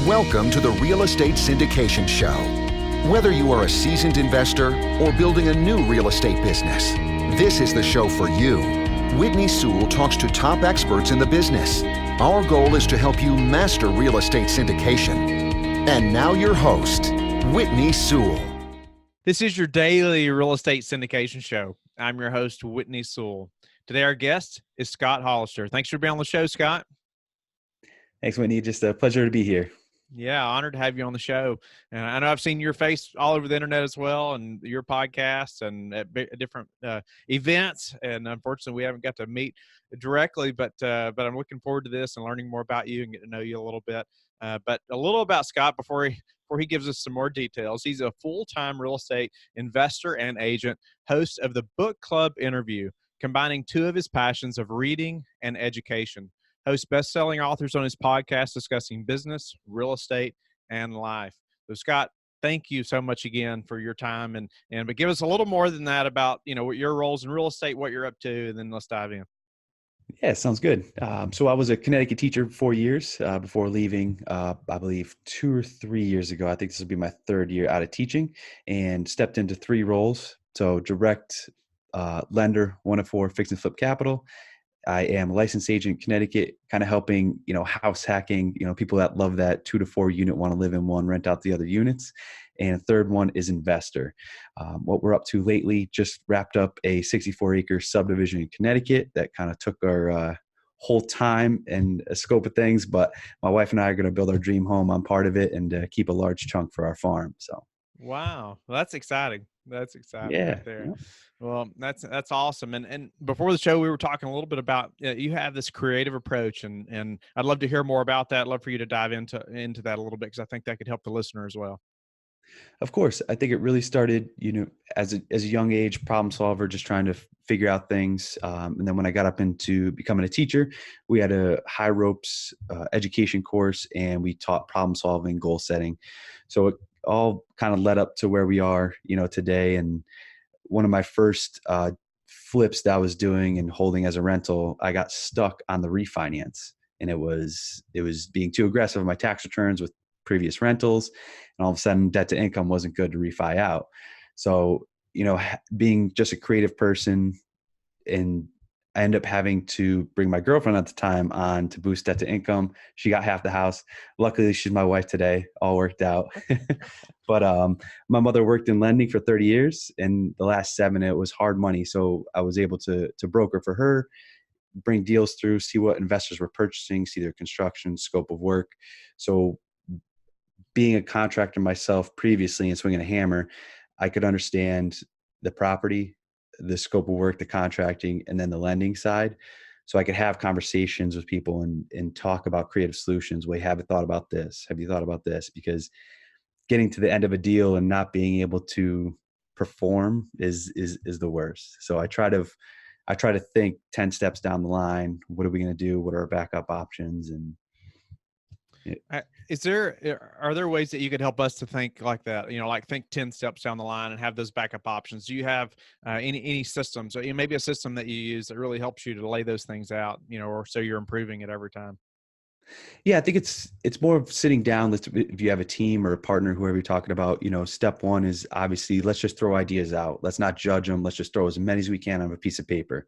Welcome to the Real Estate Syndication Show. Whether you are a seasoned investor or building a new real estate business, this is the show for you. Whitney Sewell talks to top experts in the business. Our goal is to help you master real estate syndication. And now your host, Whitney Sewell. This is your daily real estate syndication show. I'm your host, Whitney Sewell. Today, our guest is Scott Hollister. Thanks for being on the show, Scott. Thanks, Whitney. Just a pleasure to be here. Yeah, honored to have you on the show. And I know I've seen your face all over the internet as well, and your podcasts and at different events. And unfortunately, we haven't got to meet directly, but I'm looking forward to this and learning more about you and getting to know you a little bit. But a little about Scott before he gives us some more details. He's a full-time real estate investor and agent, host of the Book Club Interview, combining two of his passions of reading and education. Hosts best-selling authors on his podcast discussing business, real estate, and life. So, Scott, thank you so much again for your time, but give us a little more than that about what your roles in real estate, what you're up to, and then let's dive in. Yeah, sounds good. So I was a Connecticut teacher for 4 years before leaving, I believe 2 or 3 years ago. I think this will be my third year out of teaching, and stepped into 3 roles. So direct lender, 1 of 4 fix and flip capital. I am a licensed agent in Connecticut, kind of helping, house hacking, people that love that 2 to 4 unit, want to live in one, rent out the other units. And third one is investor. What we're up to lately, just wrapped up a 64-acre subdivision in Connecticut that kind of took our whole time and a scope of things. But my wife and I are going to build our dream home. I'm part of it, and keep a large chunk for our farm. So. Wow. Well, that's exciting. That's exciting. Yeah. Right there. Yeah. Well, that's awesome. And before the show, we were talking a little bit about you have this creative approach, and I'd love to hear more about that. I'd love for you to dive into that a little bit, because I think that could help the listener as well. Of course. I think it really started, as a young age, problem solver, just trying to figure out things. And then when I got up into becoming a teacher, we had a high ropes education course, and we taught problem solving, goal setting. So it all kind of led up to where we are, today. And one of my first flips that I was doing and holding as a rental, I got stuck on the refinance, and it was being too aggressive on my tax returns with previous rentals, and all of a sudden debt to income wasn't good to refi out. So, being just a creative person, and I ended up having to bring my girlfriend at the time on to boost debt to income. She got half the house. Luckily, she's my wife today. All worked out. But my mother worked in lending for 30 years, and the last 7, it was hard money. So I was able to broker for her, bring deals through, see what investors were purchasing, see their construction, scope of work. So being a contractor myself previously and swinging a hammer, I could understand the property, the scope of work, the contracting, and then the lending side. So I could have conversations with people and talk about creative solutions. Wait, have you thought about this? Have you thought about this? Because getting to the end of a deal and not being able to perform is the worst. So I try to think 10 steps down the line. What are we going to do? What are our backup options? And are there ways that you could help us to think like that? Like think 10 steps down the line and have those backup options. Do you have any systems, or maybe a system that you use that really helps you to lay those things out, or so you're improving it every time? Yeah, I think it's more of sitting down. If you have a team or a partner, whoever you're talking about, step one is obviously, let's just throw ideas out. Let's not judge them. Let's just throw as many as we can on a piece of paper.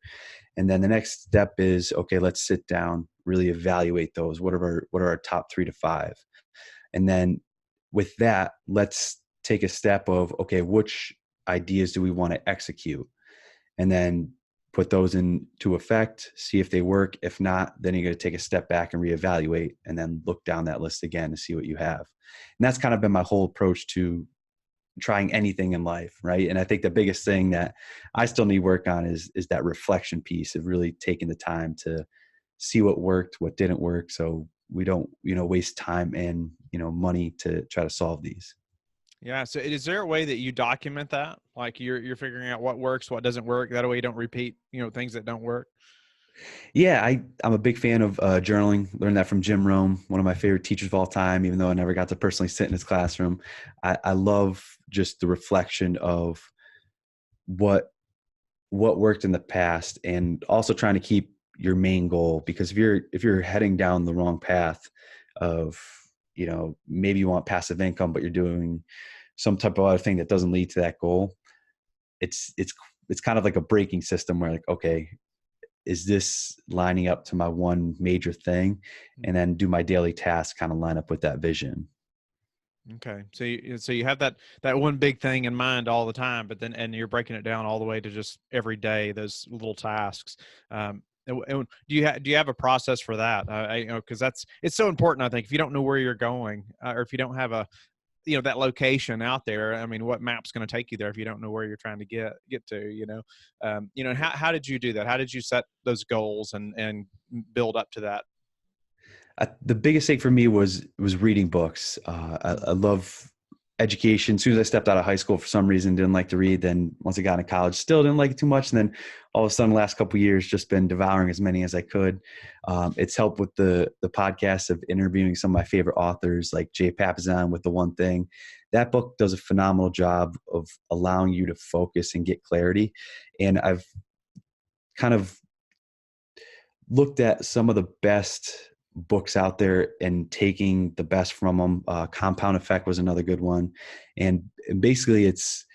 And then the next step is, okay, let's sit down, really evaluate those. What are our top 3 to 5? And then with that, let's take a step of, okay, which ideas do we want to execute? And then put those into effect, see if they work. If not, then you're going to take a step back and reevaluate, and then look down that list again to see what you have. And that's kind of been my whole approach to trying anything in life, right? And I think the biggest thing that I still need work on is that reflection piece of really taking the time to see what worked, what didn't work, so we don't, waste time and, money to try to solve these. Yeah. So is there a way that you document that? Like you're figuring out what works, what doesn't work. That way you don't repeat, things that don't work. Yeah, I'm a big fan of journaling. Learned that from Jim Rohn, one of my favorite teachers of all time, even though I never got to personally sit in his classroom. I love just the reflection of what worked in the past, and also trying to keep your main goal, because if you're heading down the wrong path of maybe you want passive income, but you're doing some type of other thing that doesn't lead to that goal. It's kind of like a braking system where like, okay, is this lining up to my one major thing? And then do my daily tasks kind of line up with that vision? Okay. So you have that one big thing in mind all the time, but then, and you're breaking it down all the way to just every day, those little tasks. And do you have a process for that? Cause it's so important. I think if you don't know where you're going, or if you don't have that location out there, I mean, what map's going to take you there if you don't know where you're trying to get to, how did you do that? How did you set those goals and build up to that? The biggest thing for me was reading books. I love education. As soon as I stepped out of high school, for some reason, didn't like to read. Then once I got into college, still didn't like it too much. And then all of a sudden, the last couple of years, just been devouring as many as I could. It's helped with the podcast of interviewing some of my favorite authors, like Jay Papasan with The One Thing. That book does a phenomenal job of allowing you to focus and get clarity. And I've kind of looked at some of the best books out there and taking the best from them. Compound Effect was another good one. And basically it's,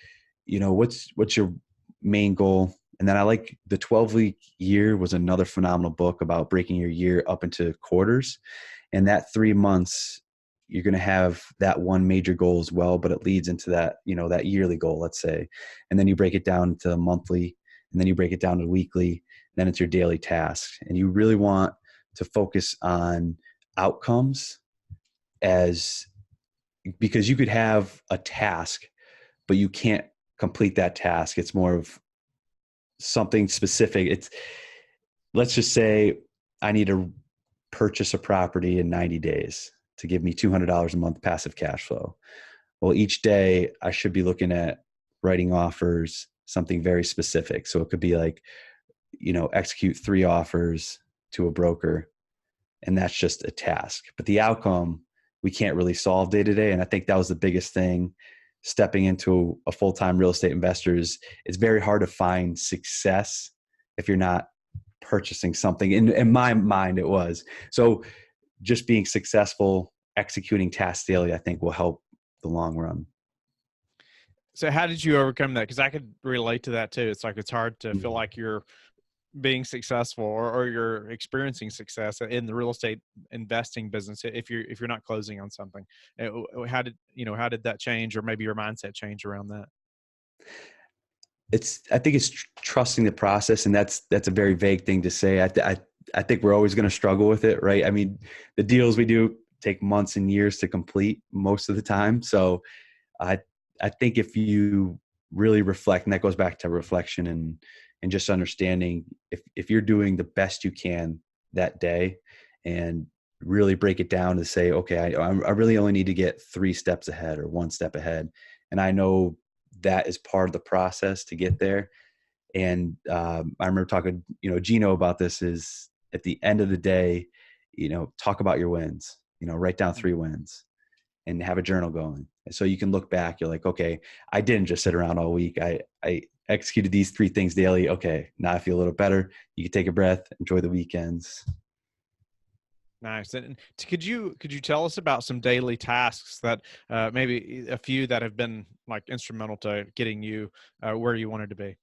what's your main goal? And then I like the 12-week year was another phenomenal book about breaking your year up into quarters. And that 3 months, you're going to have that one major goal as well, but it leads into that, that yearly goal, let's say. And then you break it down to monthly, and then you break it down to weekly, then it's your daily tasks. And you really want to focus on outcomes because you could have a task, but you can't complete that task. It's more of something specific. Let's just say I need to purchase a property in 90 days to give me $200 a month passive cash flow. Well, each day I should be looking at writing offers, something very specific. So it could be like, execute 3 offers to a broker, and that's just a task. But the outcome we can't really solve day to day. And I think that was the biggest thing stepping into a full-time real estate investor is it's very hard to find success if you're not purchasing something. In my mind, it was. So just being successful, executing tasks daily, I think will help the long run. So how did you overcome that? Because I could relate to that too. It's like, it's hard to feel like you're being successful or you're experiencing success in the real estate investing business if you're not closing on something. How did that change, or maybe your mindset change around that? I think it's trusting the process, and that's a very vague thing to say. I think we're always going to struggle with it, right? I mean, the deals we do take months and years to complete most of the time. So I think if you really reflect, and that goes back to reflection and just understanding if you're doing the best you can that day and really break it down to say, okay, I really only need to get 3 steps ahead or 1 step ahead. And I know that is part of the process to get there. And I remember talking, Gino about this is at the end of the day, talk about your wins, write down 3 wins and have a journal going. And so you can look back, you're like, okay, I didn't just sit around all week. I executed these 3 things daily. Okay, now I feel a little better. You can take a breath, enjoy the weekends. Nice. And could you tell us about some daily tasks that maybe a few that have been like instrumental to getting you where you wanted to be?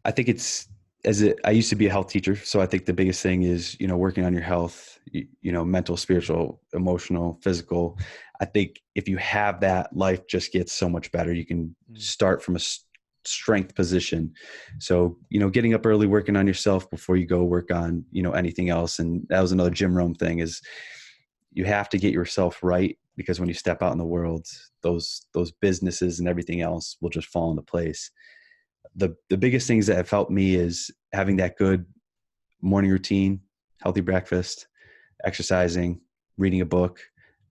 I think I used to be a health teacher. So I think the biggest thing is, working on your health, mental, spiritual, emotional, physical. I think if you have that, life just gets so much better. You can start from a strength position. So, getting up early, working on yourself before you go work on, anything else. And that was another Jim Rohn thing is you have to get yourself right, because when you step out in the world, those businesses and everything else will just fall into place. The biggest things that have helped me is having that good morning routine, healthy breakfast, exercising, reading a book.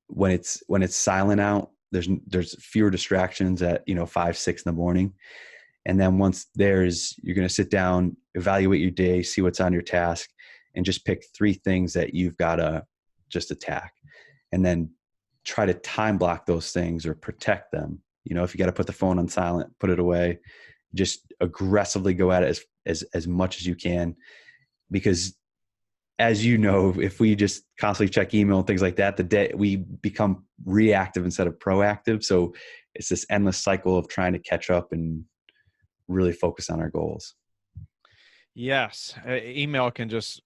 When it's silent out, there's fewer distractions at 5, 6 in the morning. And then once you're going to sit down, evaluate your day, see what's on your task, and just pick 3 things that you've got to just attack. And then try to time block those things or protect them. If you got to put the phone on silent, put it away. Just aggressively go at it as much as you can, because as you know, if we just constantly check email and things like that, the day we become reactive instead of proactive. So it's this endless cycle of trying to catch up and really focus on our goals. Yes. Email can just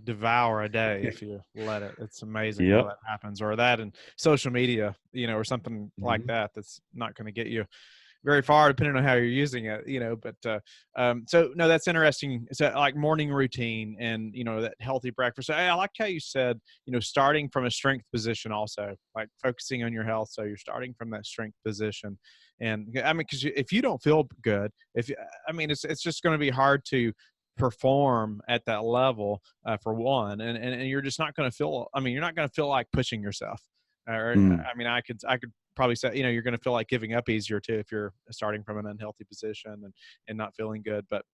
devour a day if you let it. It's amazing how Yep. that happens, or that and social media, or something like Mhm. that. That's not going to get you very far depending on how you're using it, but so no, that's interesting. It's like morning routine and, that healthy breakfast. I like how you said, starting from a strength position, also like focusing on your health. So you're starting from that strength position. And I mean, cause if you don't feel good, it's just going to be hard to perform at that level for one. And you're just not going to feel, you're not going to feel like pushing yourself. Or, Mm. I could probably say, you're going to feel like giving up easier too if you're starting from an unhealthy position and not feeling good. But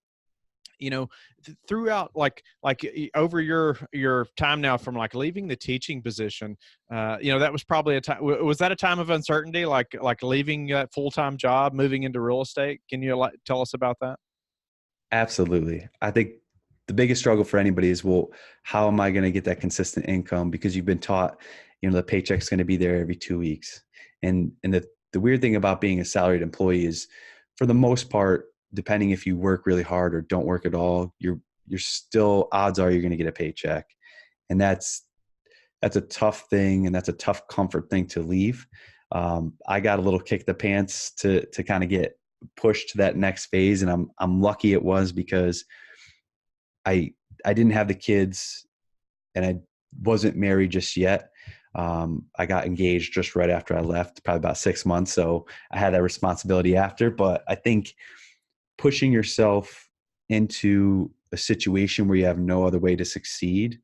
throughout over your time now, from like leaving the teaching position, that was probably a time. Was that a time of uncertainty, like leaving that full-time job, moving into real estate? Can you tell us about that? Absolutely. I think the biggest struggle for anybody is, well, how am I going to get that consistent income? Because you've been taught, the paycheck's going to be there every 2 weeks. And the weird thing about being a salaried employee is, for the most part, depending if you work really hard or don't work at all, you're still, odds are you're going to get a paycheck. And that's a tough thing. And that's a tough comfort thing to leave. I got a little kick the pants to kind of get pushed to that next phase. And I'm lucky it was, because I didn't have the kids and I wasn't married just yet. I got engaged just right after I left, probably about 6 months. So I had that responsibility after. But I think pushing yourself into a situation where you have no other way to succeed,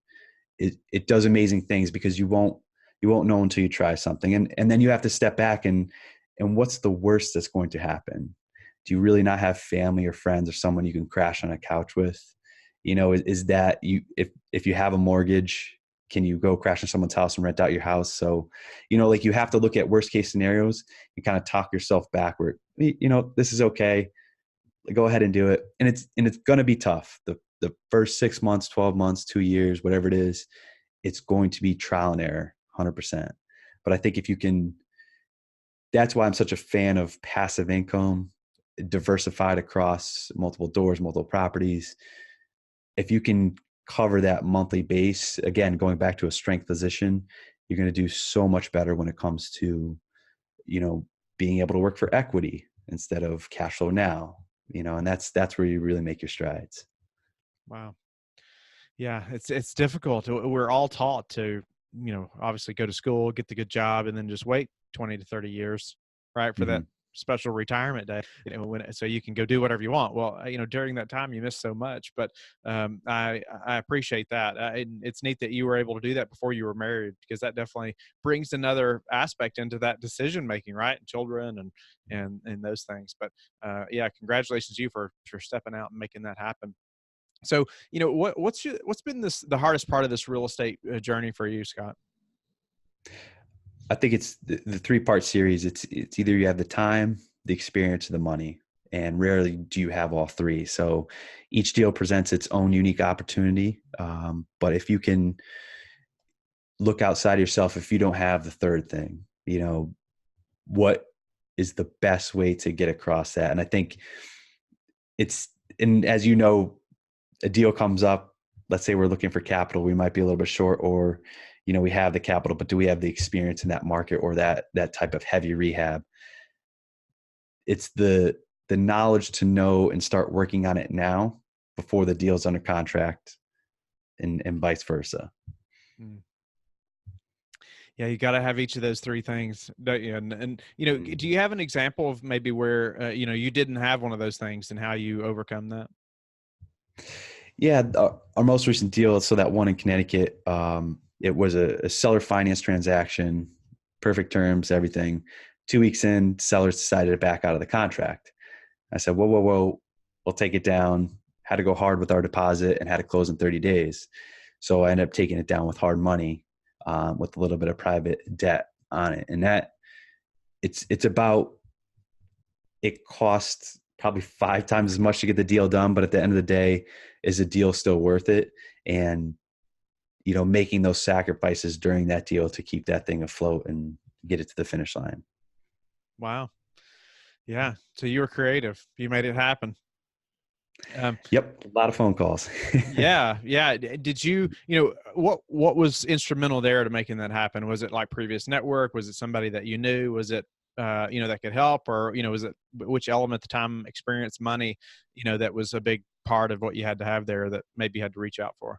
it does amazing things, because you won't know until you try something. And then you have to step back and what's the worst that's going to happen? Do you really not have family or friends or someone you can crash on a couch with? Is that you, if you have a mortgage, can you go crash in someone's house and rent out your house? So, like, you have to look at worst case scenarios and kind of talk yourself backward. This is okay. Go ahead and do it. And it's going to be tough. The first 6 months, 12 months, 2 years, whatever it is, it's going to be trial and error, 100%. But I think if you can, that's why I'm such a fan of passive income, diversified across multiple doors, multiple properties. If you can cover that monthly base, again, going back to a strength position, you're going to do so much better when it comes to, being able to work for equity instead of cash flow now, and that's where you really make your strides. Wow. Yeah, it's difficult. We're all taught to, obviously go to school, get the good job, and then just wait 20 to 30 years, right, for that Mhm. special retirement day, so you can go do whatever you want. Well, during that time you miss so much, but I appreciate that. And it's neat that you were able to do that before you were married, because that definitely brings another aspect into that decision making, right? And children and those things. But yeah, congratulations to you for stepping out and making that happen. So, what's been the hardest part of this real estate journey for you, Scott? I think it's the 3-part series. It's either you have the time, the experience, or the money, and rarely do you have all three. So each deal presents its own unique opportunity. But if you can look outside yourself, if you don't have the third thing, what is the best way to get across that? And I think and as a deal comes up, let's say we're looking for capital, we might be a little bit short, or, we have the capital, but do we have the experience in that market or that type of heavy rehab? It's the knowledge to know and start working on it now before the deal's under contract, and vice versa. Mm. Yeah, you got to have each of those three things, don't you? And do you have an example of maybe where you didn't have one of those things and how you overcome that? Yeah, our most recent deal, so that one in Connecticut, it was a seller finance transaction, perfect terms, everything. 2 weeks in, sellers decided to back out of the contract. I said, whoa, we'll take it down. Had to go hard with our deposit and had to close in 30 days. So I ended up taking it down with hard money, with a little bit of private debt on it. And that it's about, it costs probably 5 times as much to get the deal done, but at the end of the day, is the deal still worth it? And making those sacrifices during that deal to keep that thing afloat and get it to the finish line. Wow. Yeah. So you were creative. You made it happen. Yep. A lot of phone calls. Yeah. Yeah. Did you, what was instrumental there to making that happen? Was it like previous network? Was it somebody that you knew? Was it, that could help, or, was it which element at the time, experience, money, that was a big part of what you had to have there that maybe you had to reach out for?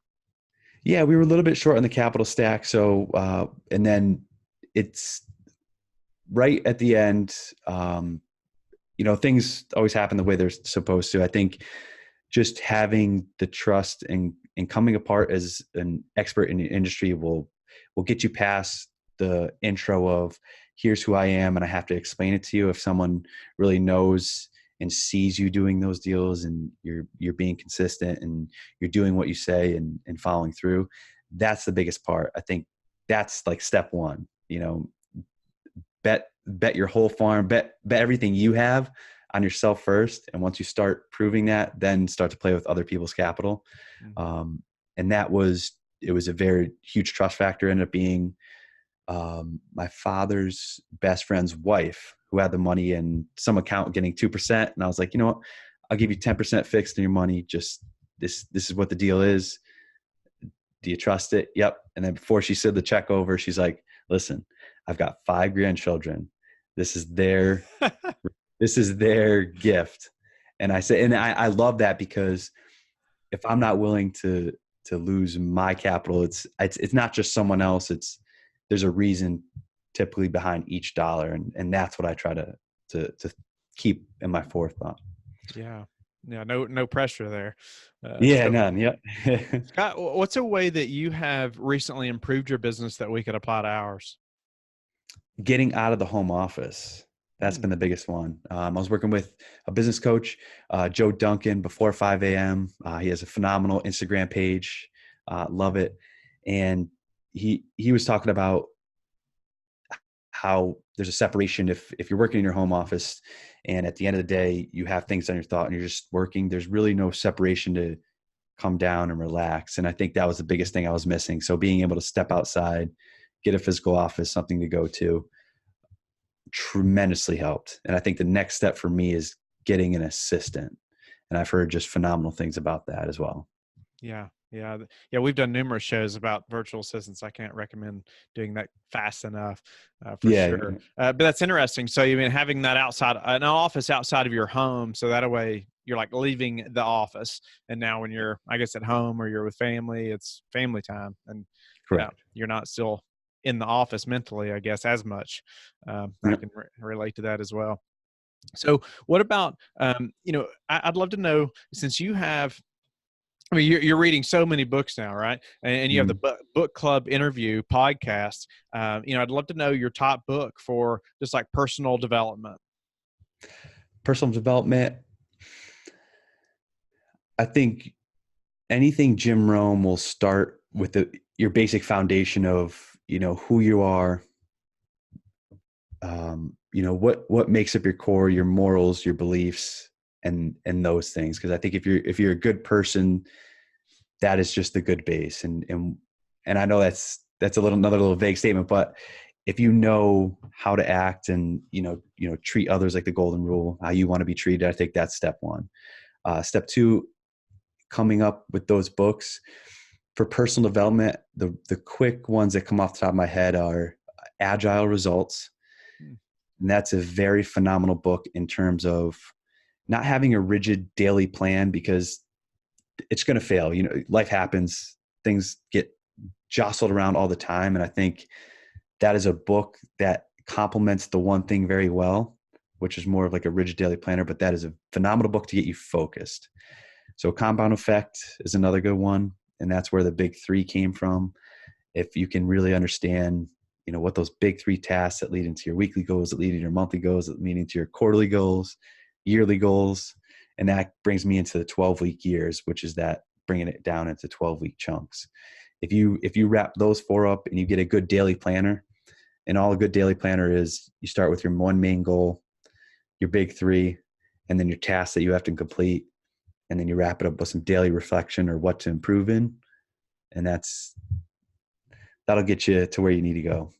Yeah, we were a little bit short on the capital stack. So, and then it's right at the end, things always happen the way they're supposed to. I think just having the trust and coming apart as an expert in the industry will get you past the intro of here's who I am and I have to explain it to you. If someone really knows and sees you doing those deals and you're being consistent and you're doing what you say and following through, that's the biggest part. I think that's like step one, bet your whole farm, bet everything you have on yourself first. And once you start proving that, then start to play with other people's capital. Mm-hmm. And it was a very huge trust factor. Ended up being my father's best friend's wife who had the money in some account getting 2%. And I was like, you know what, I'll give you 10% fixed in your money. Just this is what the deal is. Do you trust it? Yep. And then before she said the check over, she's like, listen, I've got 5 grandchildren. This is their gift. And I say, and I love that because if I'm not willing to lose my capital, it's not just someone else. There's a reason typically behind each dollar. And that's what I try to keep in my forethought. Yeah. Yeah. No pressure there. None. Yeah. Scott, what's a way that you have recently improved your business that we could apply to ours? Getting out of the home office. That's been the biggest one. I was working with a business coach, Joe Duncan, before 5 a.m. He has a phenomenal Instagram page. Love it. And he was talking about how there's a separation if you're working in your home office and at the end of the day you have things on your thought and you're just working, there's really no separation to come down and relax. And I think that was the biggest thing I was missing. So being able to step outside, get a physical office, something to go to, tremendously helped. And I think the next step for me is getting an assistant. And I've heard just phenomenal things about that as well. Yeah. Yeah. Yeah. We've done numerous shows about virtual assistants. I can't recommend doing that fast enough for sure. But that's interesting. So you mean having that an office outside of your home. So that way you're like leaving the office. And now when you're, I guess, at home or you're with family, it's family time. And you're not still in the office mentally, I guess, as much. I can relate to that as well. So what about, I'd love to know, since you have, you're reading so many books now, right? And you have the book club interview podcast. I'd love to know your top book for just like personal development. Personal development. I think anything Jim Rohn will start with your basic foundation of, who you are, what makes up your core, your morals, your beliefs, and those things. Because I think if you're a good person, that is just the good base. And I know that's another little vague statement, but if you know how to act and treat others like the golden rule, how you want to be treated, I think that's step one. Step two, coming up with those books for personal development. The quick ones that come off the top of my head are Agile Results. And that's a very phenomenal book in terms of not having a rigid daily plan, because it's going to fail. Life happens, things get jostled around all the time. And I think that is a book that complements the one thing very well, which is more of like a rigid daily planner, but that is a phenomenal book to get you focused. So Compound Effect is another good one. And that's where the big 3 came from. If you can really understand, what those big 3 tasks that lead into your weekly goals, that lead into your monthly goals, that lead into your quarterly goals, yearly goals. And that brings me into the 12-week years, which is that bringing it down into 12-week chunks. If you wrap those 4 up and you get a good daily planner, and all a good daily planner is, you start with your one main goal, your big 3, and then your tasks that you have to complete. And then you wrap it up with some daily reflection or what to improve in. And that's that'll get you to where you need to go.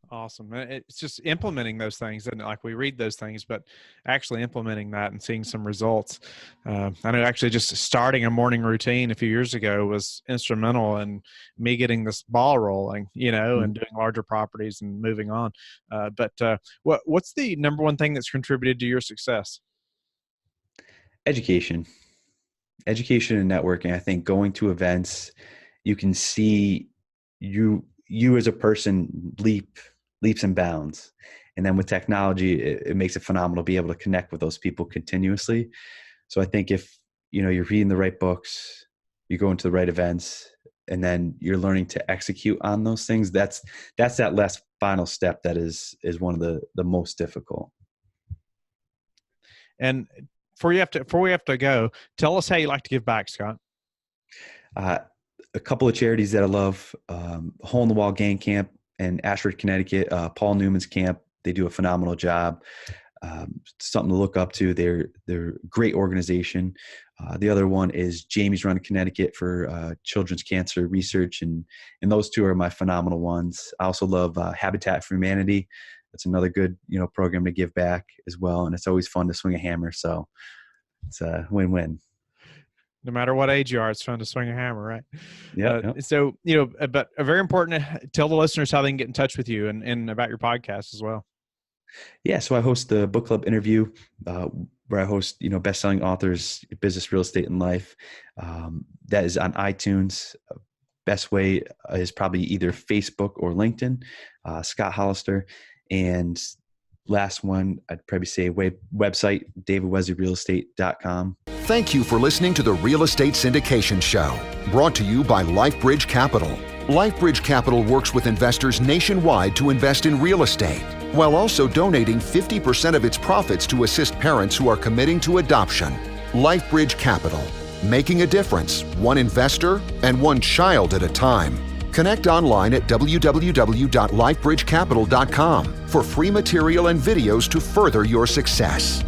Awesome. It's just implementing those things, and like we read those things, but actually implementing that and seeing some results. I know actually just starting a morning routine a few years ago was instrumental in me getting this ball rolling, and doing larger properties and moving on. But what's the number one thing that's contributed to your success? Education and networking. I think going to events, you can see you as a person leaps and bounds. And then with technology, it makes it phenomenal to be able to connect with those people continuously. So I think if, you're reading the right books, you go into the right events, and then you're learning to execute on those things, that's that last final step that is one of the most difficult. And before we have to go, tell us how you like to give back, Scott. A couple of charities that I love, Hole in the Wall Gang Camp in Ashford, Connecticut, Paul Newman's camp. They do a phenomenal job. Something to look up to. They're a great organization. The other one is Jamie's Run Connecticut for children's cancer research, and those two are my phenomenal ones. I also love Habitat for Humanity. That's another good program to give back as well, and it's always fun to swing a hammer. So it's a win-win. No matter what age you are, it's fun to swing a hammer, right? Yeah. So, but a very important, tell the listeners how they can get in touch with you and about your podcast as well. Yeah. So I host the book club interview where I host, best-selling authors, business, real estate, and life. That is on iTunes. Best way is probably either Facebook or LinkedIn, Scott Hollister. And last one, I'd probably say website, davidwesleyrealestate.com. Thank you for listening to the Real Estate Syndication Show, brought to you by Life Bridge Capital. Life Bridge Capital works with investors nationwide to invest in real estate, while also donating 50% of its profits to assist parents who are committing to adoption. Life Bridge Capital, making a difference, one investor and one child at a time. Connect online at www.lifebridgecapital.com for free material and videos to further your success.